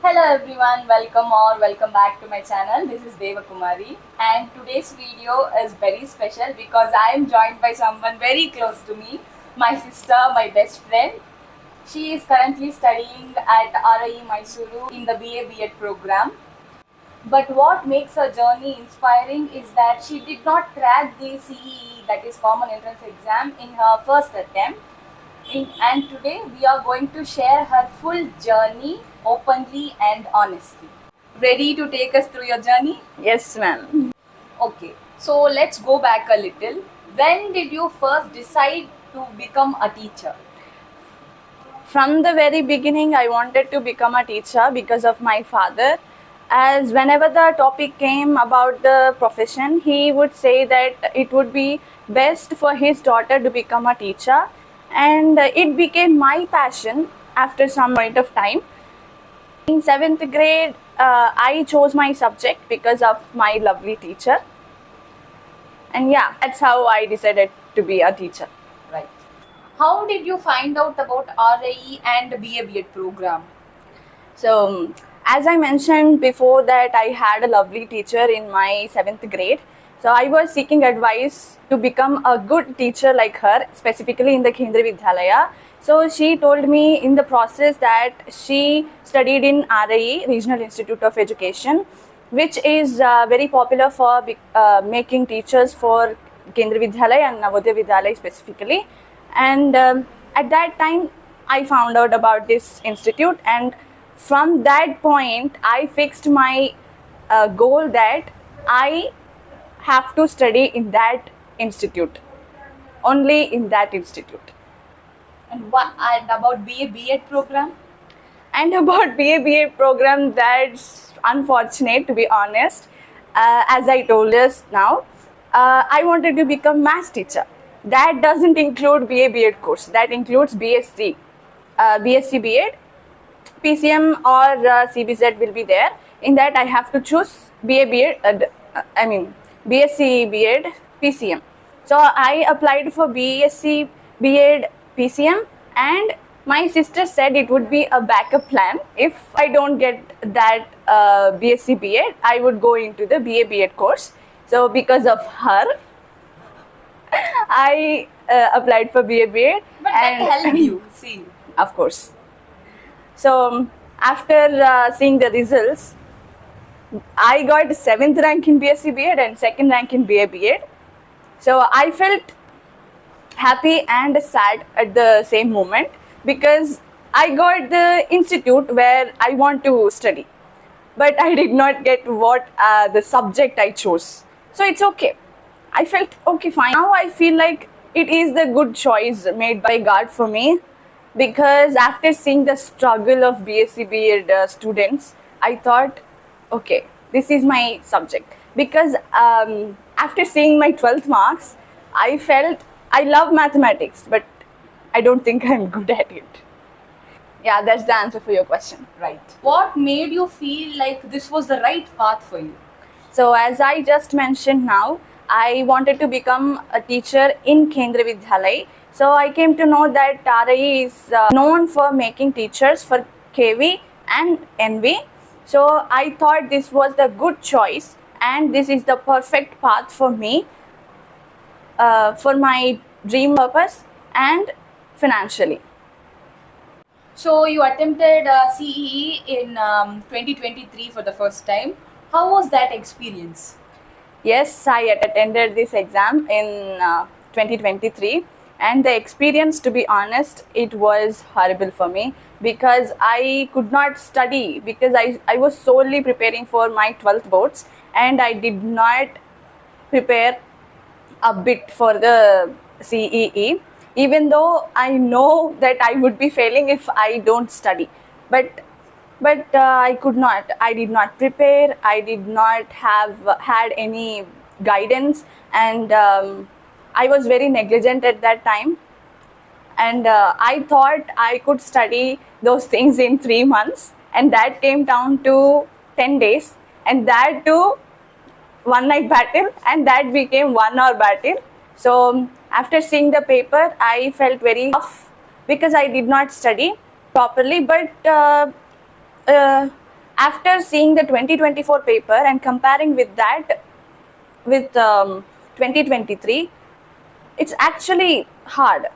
Hello everyone, welcome or welcome back to my channel. This is Deva Kumari and today's video is very special because I am joined by someone very close to me, my sister, my best friend. She is currently studying at RIE Mysuru in the BA B.Ed program. But what makes her journey inspiring is that she did not crack the CEE, that is Common Entrance Exam, in her first attempt. And today we are going to share her full journey openly and honestly. Ready to take us through your journey? Yes, ma'am. Okay, so let's go back a little. When did you first decide to become a teacher? From the very beginning, I wanted to become a teacher because of my father. As whenever the topic came about the profession, he would say that it would be best for his daughter to become a teacher, and it became my passion after some point of time. In seventh grade, I chose my subject because of my lovely teacher, and yeah, that's how I decided to be a teacher. Right. How did you find out about RIE and BA B.Ed program? So, as I mentioned before, that I had a lovely teacher in my seventh grade. So, I was seeking advice to become a good teacher like her, specifically in the Kendriya Vidyalaya. So, she told me in the process that she studied in RIE, Regional Institute of Education, which is very popular for making teachers for Kendriya Vidyalaya and Navodaya Vidyalaya specifically. And at that time, I found out about this institute, and from that point, I fixed my goal that I have to study in that institute, only in that institute. And about BA B.Ed program? And about BA program, that's unfortunate to be honest. As I told us now, I wanted to become maths teacher. That doesn't include BA course. That includes BSc, BSc BEd, PCM or CBZ will be there. In that, I have to choose BA BEd. BSc BEd PCM. So I applied for BSc BEd PCM, and my sister said it would be a backup plan. If I don't get that BSc BEd, I would go into the BA BEd course. So because of her, I applied for BA BEd. But that helped you, see. Of course. So after seeing the results, I got 7th rank in BSc BEd and 2nd rank in BA BEd. So I felt happy and sad at the same moment because I got the institute where I want to study, but I did not get what the subject I chose. So it's okay. I felt okay, fine. Now I feel like it is the good choice made by God for me, because after seeing the struggle of BSc BEd students, I thought, okay, this is my subject. Because after seeing my 12th marks, I felt I love mathematics, but I don't think I'm good at it. Yeah, that's the answer for your question. Right. What made you feel like this was the right path for you? So, as I just mentioned now, I wanted to become a teacher in Kendriya Vidyalaya. So, I came to know that RIE is known for making teachers for KV and NV. So, I thought this was the good choice and this is the perfect path for me, for my dream purpose and financially. So you attempted CEE in 2023 for the first time. How was that experience? Yes, I had attended this exam in 2023, and the experience, to be honest, it was horrible for me because I could not study because I was solely preparing for my 12th boards, and I did not prepare a bit for the CEE, even though I know that I would be failing if I don't study. But I could not. I did not prepare. I did not have had any guidance, and I was very negligent at that time. And I thought I could study those things in 3 months, and that came down to 10 days, and that too one night battle, and that became 1 hour battle. So after seeing the paper, I felt very tough because I did not study properly. But After seeing the 2024 paper and comparing with that with 2023, it's actually hard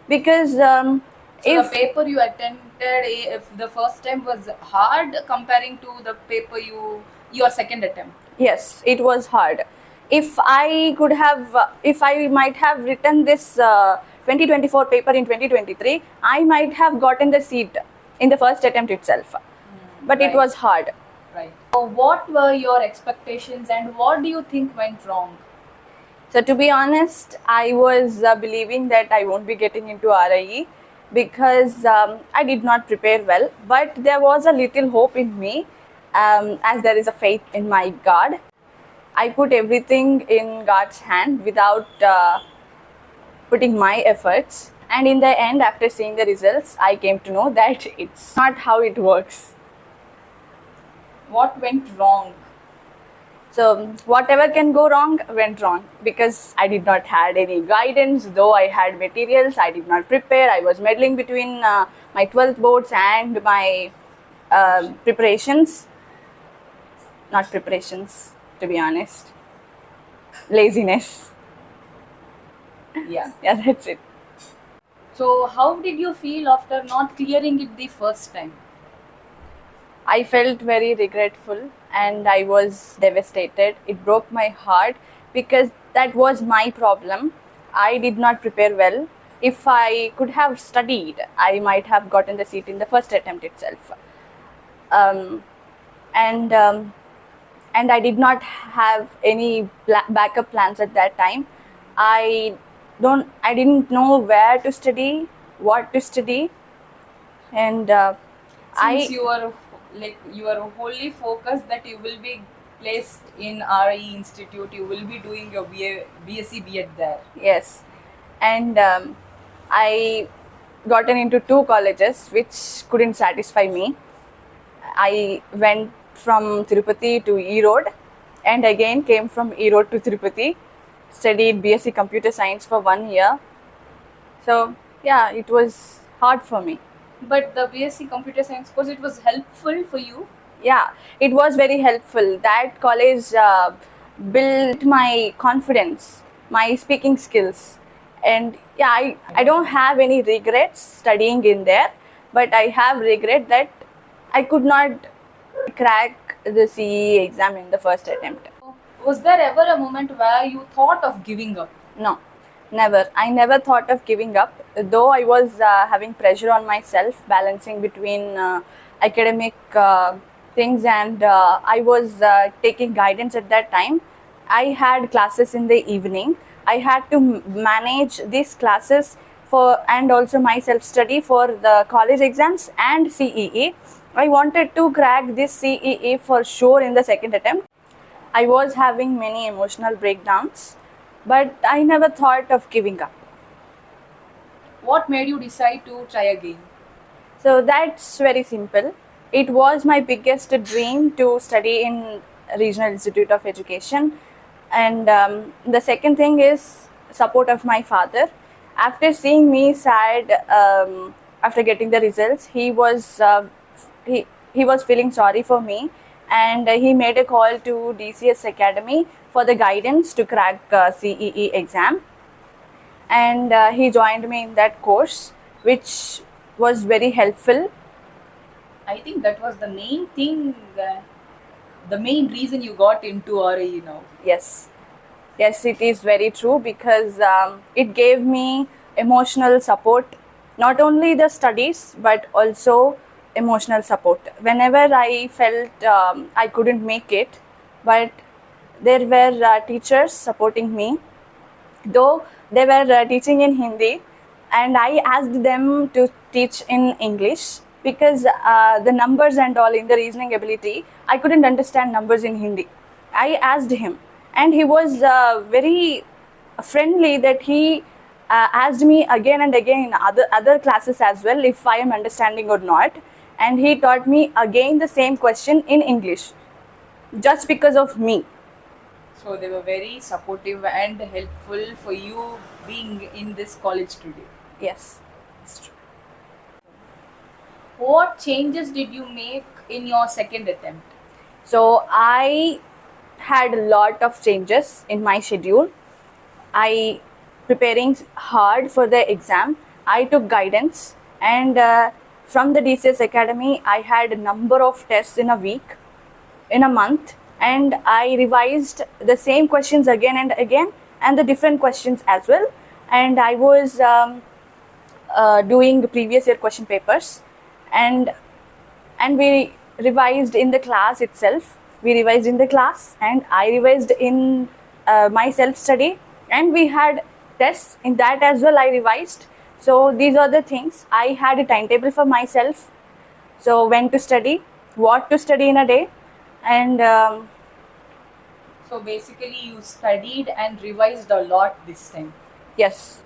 because So if the paper you attended, if the first time was hard comparing to the paper your second attempt. yes, it was hard. If I could have, if I might have written this 2024 paper in 2023, I might have gotten the seat in the first attempt itself. But it right. was hard. Right. So what were your expectations and what do you think went wrong? So to be honest, I was believing that I won't be getting into RIE because I did not prepare well. But there was a little hope in me, as there is a faith in my God. I put everything in God's hand without putting my efforts. And in the end, after seeing the results, I came to know that it's not how it works. What went wrong? So whatever can go wrong went wrong because I did not had any guidance. Though I had materials, I did not prepare. I was meddling between my 12th boards and my preparations. Not preparations, to be honest. Laziness. Yeah. Yeah, that's it. So how did you feel after not clearing it the first time? I felt very regretful and I was devastated. It broke my heart because that was my problem. I did not prepare well. If I could have studied, I might have gotten the seat in the first attempt itself. Um, and and I did not have any backup plans at that time. I didn't know where to study, what to study, and Since you are wholly focused that you will be placed in RE Institute, you will be doing your BSc B.Ed there. yes, and I gotten into two colleges which couldn't satisfy me. I went from Tirupati to Erode and again came from Erode to Tirupati, studied BSc Computer Science for 1 year. So yeah, it was hard for me. But the BSc Computer Science course, it was helpful for you. Yeah, it was very helpful. That college built my confidence, my speaking skills, and yeah, I don't have any regrets studying in there, but I have regret that I could not crack the CE exam in the first attempt. Was there ever a moment where you thought of giving up? No, never. I never thought of giving up, though I was having pressure on myself, balancing between academic things and I was taking guidance at that time. I had classes in the evening. I had to manage these classes for and also my self study for the college exams and CEE. I wanted to crack this CEE for sure in the second attempt. I was having many emotional breakdowns, but I never thought of giving up. What made you decide to try again? So that's very simple. It was my biggest dream to study in Regional Institute of Education, and the second thing is support of my father. After seeing me sad after getting the results, he was feeling sorry for me, and he made a call to DCS Academy for the guidance to crack CEE exam, and he joined me in that course, which was very helpful. I think that was the main thing, the main reason you got into RE now. Yes, yes, it is very true because it gave me emotional support, not only the studies but also emotional support. Whenever I felt I couldn't make it, but there were teachers supporting me, though they were teaching in Hindi, and I asked them to teach in English because the numbers and all in the reasoning ability, I couldn't understand numbers in Hindi. I asked him, and he was very friendly that he asked me again and again in other classes as well if I am understanding or not, and he taught me again the same question in English just because of me. So they were very supportive and helpful for you being in this college today. Yes, it's true. What changes did you make in your second attempt? So I had a lot of changes in my schedule. I preparing hard for the exam. I took guidance, and from the DCS Academy, I had a number of tests in a week, in a month, and I revised the same questions again and again, and the different questions as well. And I was doing the previous year question papers, and we revised in the class itself. We revised in the class, and I revised in my self study, and we had tests in that as well. I revised. So these are the things. I had a timetable for myself. So when to study, what to study in a day, and So basically, you studied and revised a lot this time. yes.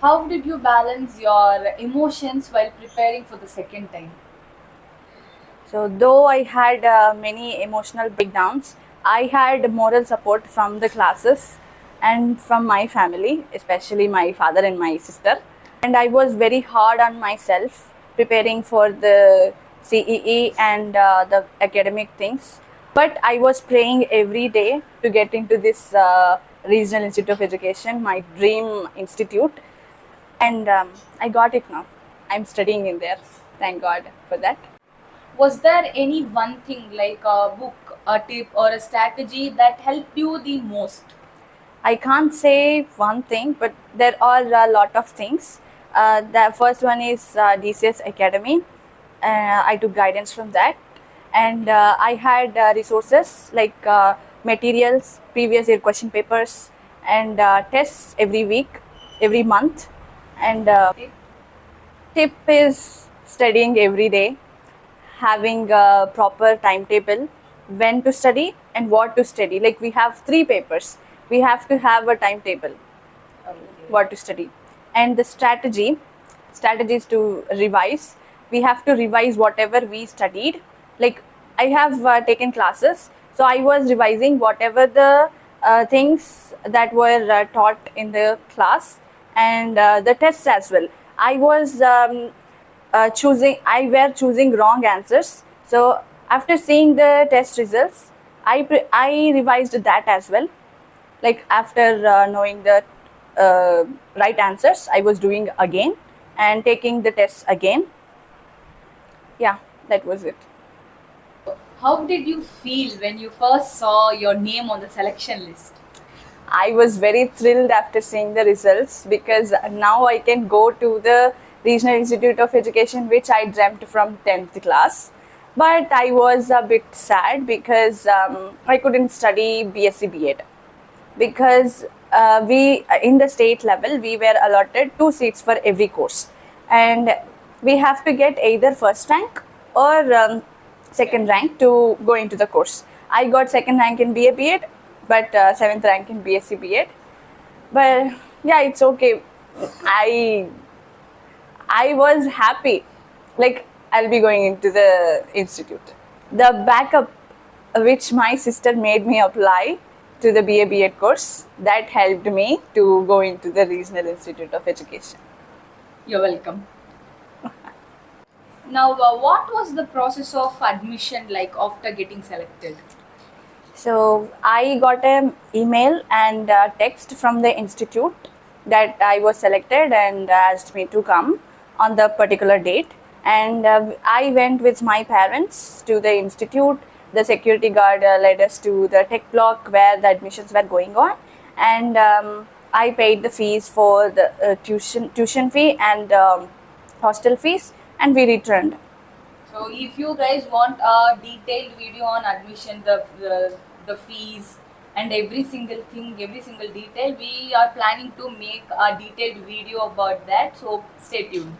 How did you balance your emotions while preparing for the second time? So, though I had many emotional breakdowns, I had moral support from the classes and from my family, especially my father and my sister. And I was very hard on myself preparing for the CEE and the academic things. But I was praying every day to get into this Regional Institute of Education, my dream institute. And I got it now. I'm studying in there. Thank God for that. Was there any one thing like a book, a tip, or a strategy that helped you the most? I can't say one thing, but there are a lot of things. The first one is DCS Academy. I took guidance from that, and I had resources like materials, previous year question papers, and tests every week, every month. And tip is studying every day, having a proper timetable, when to study and what to study. Like we have 3 papers, we have to have a timetable what to study, and the strategies to revise. We have to revise whatever we studied. Like I have taken classes, so I was revising whatever the things that were taught in the class, and the tests as well. I was choosing wrong answers. So after seeing the test results, I revised that as well. Like after knowing the right answers, I was doing again and taking the tests again. Yeah, that was it. How did you feel when you first saw your name on the selection list? I was very thrilled after seeing the results, because now I can go to the Regional Institute of Education, which I dreamt from 10th class. But I was a bit sad because I couldn't study BSc B.Ed, because we in the state level we were allotted 2 seats for every course, and we have to get either first rank or second rank to go into the course. I got second rank in BA B.Ed, but 7th rank in BSc B.Ed. But yeah, it's okay. I I was happy, like I'll be going into the institute. The backup which my sister made me apply to the BA B.Ed course, that helped me to go into the Regional Institute of Education. You're welcome. Now, what was the process of admission like after getting selected? So I got an email and a text from the institute that I was selected and asked me to come on the particular date. And I went with my parents to the institute. The security guard led us to the tech block where the admissions were going on, and I paid the fees for the tuition fee and hostel fees, and we returned. So, if you guys want a detailed video on admission, the fees, and every single thing, every single detail, we are planning to make a detailed video about that. So, stay tuned.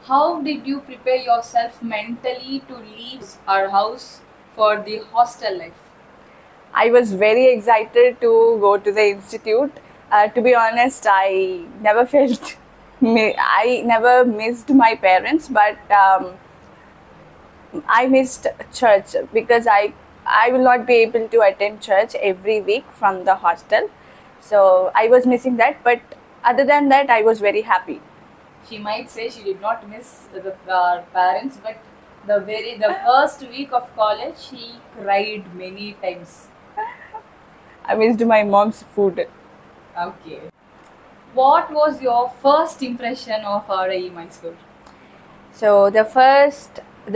How did you prepare yourself mentally to leave our house for the hostel life? I was very excited to go to the institute. To be honest, I never felt, I never missed my parents, but I missed church, because I will not be able to attend church every week from the hostel. So I was missing that, but other than that, I was very happy. She might say she did not miss the parents, but the first week of college, she cried many times. I missed my mom's food. Okay. What was your first impression of RIE Mysore? So the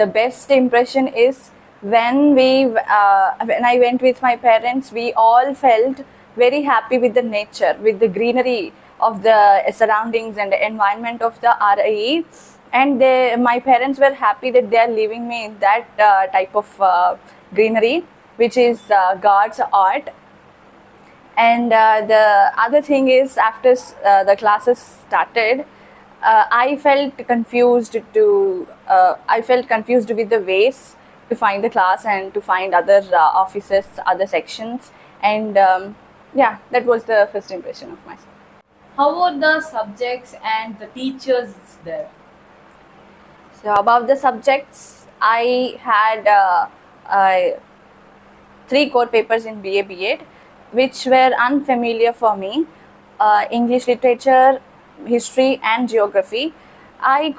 best impression is when I went with my parents, we all felt very happy with the nature, with the greenery of the surroundings and the environment of the RIE, and my parents were happy that they are leaving me in that type of greenery, which is God's art. And the other thing is, after the classes started, I felt confused with the ways to find the class and to find other offices, other sections, and yeah, that was the first impression of myself. How were the subjects and the teachers there? So about the subjects, I had three core papers in BA B.Ed, which were unfamiliar for me: English literature, history, and geography. I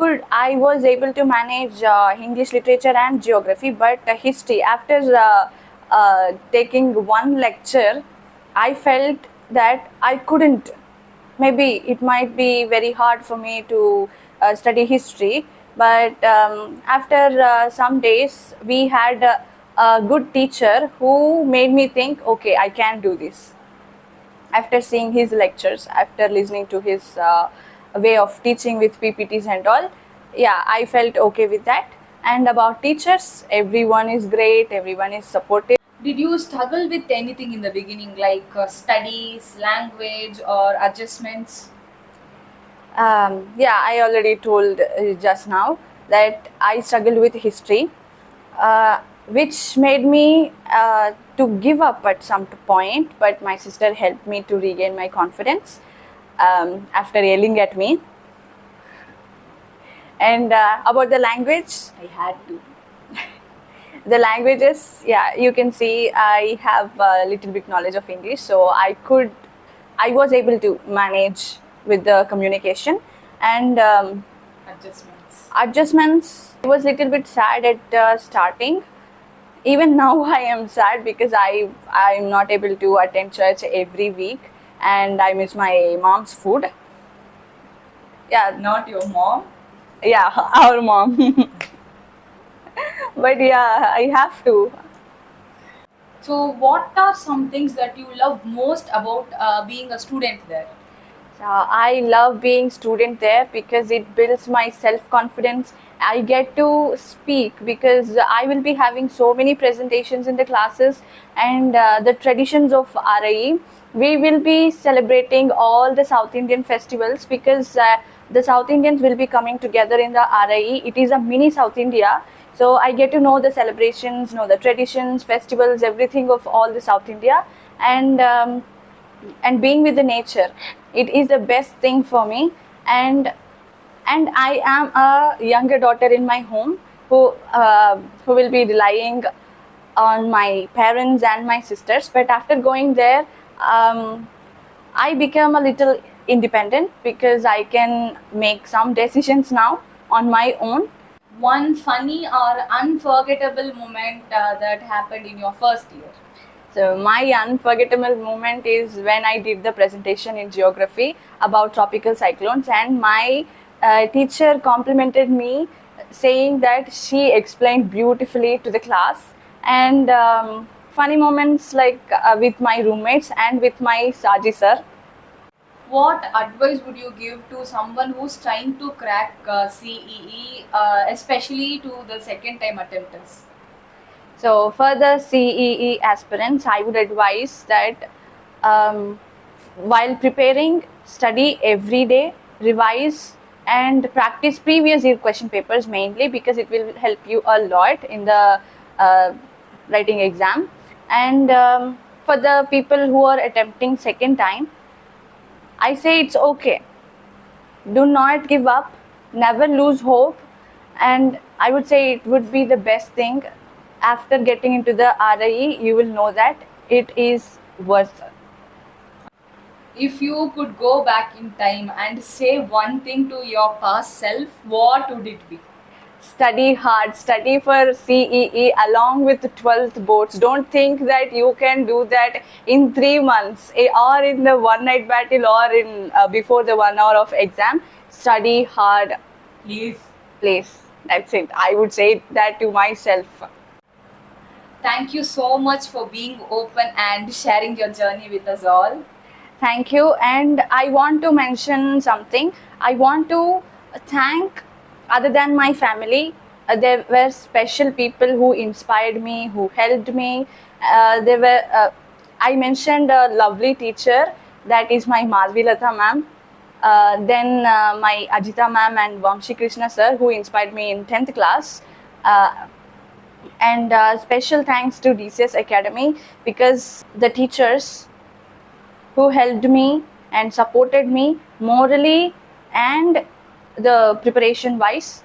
was able to manage English literature and geography, but history, after taking one lecture, I felt that I couldn't. Maybe it might be very hard for me to study history, but after some days, we had a good teacher who made me think, okay, I can do this. After seeing his lectures, after listening to his way of teaching with PPTs and all, yeah, I felt okay with that. And about teachers, everyone is great, everyone is supportive. Did you struggle with anything in the beginning, like studies, language, or adjustments? Yeah, I already told just now that I struggled with history, which made me to give up at some point, but my sister helped me to regain my confidence after yelling at me. And about the language, I had to. the languages, yeah, you can see I have a little bit knowledge of English, so I was able to manage with the communication. And Adjustments. adjustments, I was a little bit sad at starting. Even now I am sad because I'm not able to attend church every week, and I miss my mom's food. Yeah, Not your mom. yeah, our mom. But yeah, I have to. So, what are some things that you love most about being a student there? I love being student there because it builds my self-confidence. I get to speak because I will be having so many presentations in the classes, and the traditions of RIE. We will be celebrating all the South Indian festivals because the South Indians will be coming together in the RIE. It is a mini South India. So I get to know the celebrations, know the traditions, festivals, everything of all the South India. And being with the nature, it is the best thing for me. And I am a younger daughter in my home who will be relying on my parents and my sisters. But after going there, I become a little independent because I can make some decisions now on my own. One funny or unforgettable moment that happened in your first year? So my unforgettable moment is when I did the presentation in geography about tropical cyclones, and my teacher complimented me, saying that she explained beautifully to the class. And funny moments like with my roommates and with my Saji sir. What advice would you give to someone who's trying to crack CEE, especially to the second time attempters? So for the CEE aspirants, I would advise that um, while preparing, study every day, revise and practice previous year question papers mainly, because it will help you a lot in the uh, writing exam. And for the people who are attempting second time, I say it's okay. Do not give up, never lose hope, and I would say it would be the best thing. After getting into the RIE, you will know that it is worth it. If you could go back in time and say one thing to your past self, what would it be? Study hard, study for CEE along with 12th boards. Don't think that you can do that in 3 months or in the one night battle or in before the 1 hour of exam. Study hard, Please. please. That's it. I would say that to myself. Thank you so much for being open and sharing your journey with us all. Thank you. And I want to mention something. I want to thank, other than my family, there were special people who inspired me, who helped me. I mentioned a lovely teacher, that is my Madhvilata ma'am. Then my Ajita ma'am and Vamshi Krishna sir, who inspired me in 10th class. And special thanks to DCS Academy, because the teachers who helped me and supported me morally and the preparation wise.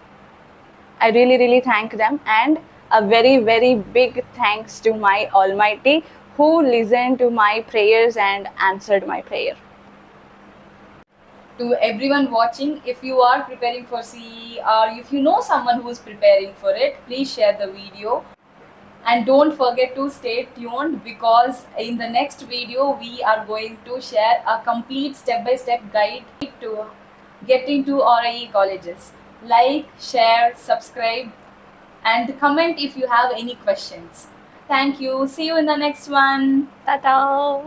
I really, really thank them, and a very, very big thanks to my Almighty who listened to my prayers and answered my prayer. To everyone watching, if you are preparing for CE or if you know someone who is preparing for it, please share the video. And don't forget to stay tuned, because in the next video we are going to share a complete step-by-step guide to get into RIE colleges. Like, share, subscribe, and comment if you have any questions. Thank you. See you in the next one. Ta-ta!